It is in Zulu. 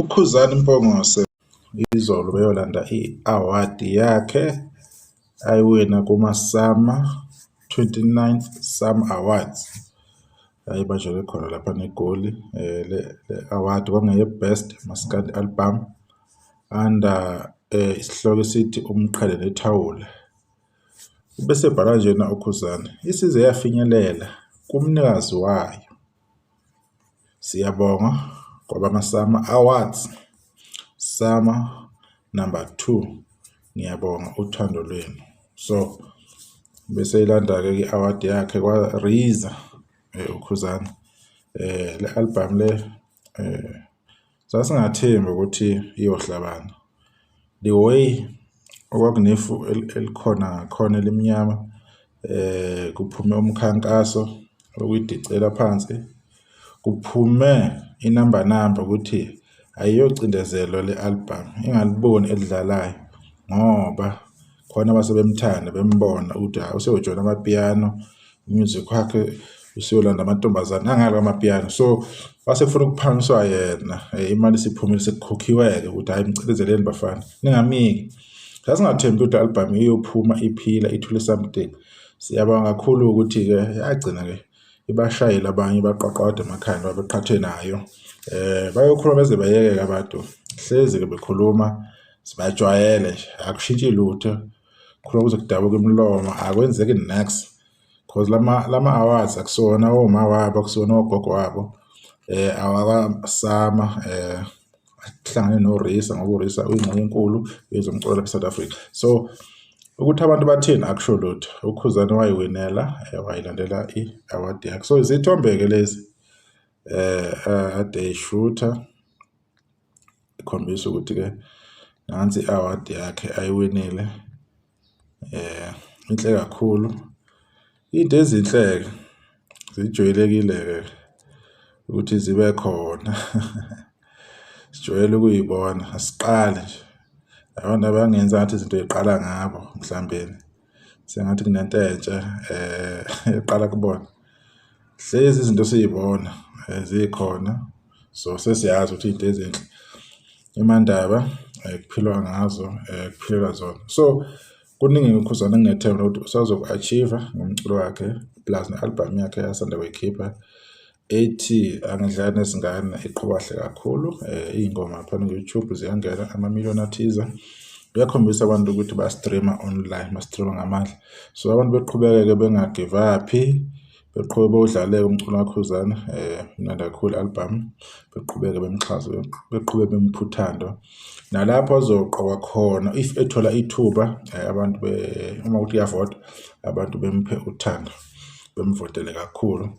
uKhuzani Mpongose izolo beyolanda i-award yakhe ayiwina kuma-SAMA 29 SAMA Awards ayibanjelwe khona lapha neGoli. Le award kwakungeye-Best Maskandi Album under isihloko esithi Umqhele Nethawula. Bese ebhala njena uKhuzani, isize yafinyelela kumnikazi wayo. Siyabonga kwabama-SAMA Awards, SAMA number 2. Ngiyabonga uthando lwenu. So bese ilanda-ke i-award yakhe kwa-RiZA uKhuzani. Le album le sasingathembi ukuthi iyohlabana. The way okwakunefu elikhona ngakhona elimnyama, kuphume umkhankaso okuyidicela phansi, kuphume inamba ukuthi ayiyocindezelwa le album, ingaliboni elidlalayo ngoba khona abasebemthanda bembona ukuthi useyojoyina amapiano, music wakhe useyolanda amantombazane angalo amapiano. So wasefuna ukuphaniswa yena, imali isiphumile sekukhokhiwe-ke ukuthi hayi mcindezeleni bafana ningamiki. Sasingathembi ukuthi album iyophuma iphila ithule something. Siyabonga kakhulu ukuthi-ke yagcina-ke ibashayela abanye baqaqwada emakhaya babeqhathwe nayo. Bayokhuluma beze bayeke-ke abantu hlezi-ke bekhuluma sibajwayele nje, akushintshi lutho, khuluma kuze kudabuke imilomo, akwenzeki next because lama awards akusona oma wabo, akusona ogogo wabo, awaka-SAMA, ahlangane noRiSA ngoba uRiSA uyingxenye enkulu yezomculo lapha eSouth Africa. So ukuthi abantu bathini akusho lutho. uKhuzani wayiwinela, wayilandela i-award yakhe. So izithombe-ke lezi ade eyishutha ikhombisa ukuthi-ke nansi i-award yakhe ayiwinile. Inhle kakhulu. Into ezinhle-ke zijwayelekile-ke ukuthi zibe khona. Sijwayele ukuyibona, asiqali nje. Abantu abangenza ngathi izinto ziqala ngabo mhlawumbe. Sengathi kunento entsha eqala kubona. Hlezi izinto siyibona zikhona. So sesiyazi ukuthi into ezinhle imandaba kuphilwa ngazo, kuphilwa zona. So kuningi uKhuzani engethemba ukuthi usazoku-achieve ngomculo wakhe plus ne-album yakhe asanda kuyikhipha ethi Angidlali Nezingane, iqhuba kahle kakhulu. Iy'ngoma phana ku-YouTube ziyangena amamiliyoni athize. Kuyakhombisa abantu ukuthi ba-streama online, ba-streama ngamandla. So abantu beqhubeke-ke benga-give up-i, beqhubeke bewudlale umculo kaKhuzani, mnandi kakhulu album, beqhubeke bemxhase, beqhubeke bemupha uthando. Nalapho azoqokwa khona if ethola ithuba, abantu uma kuthi uyavota, abantu bemuphe uthando, bemvotele kakhulu.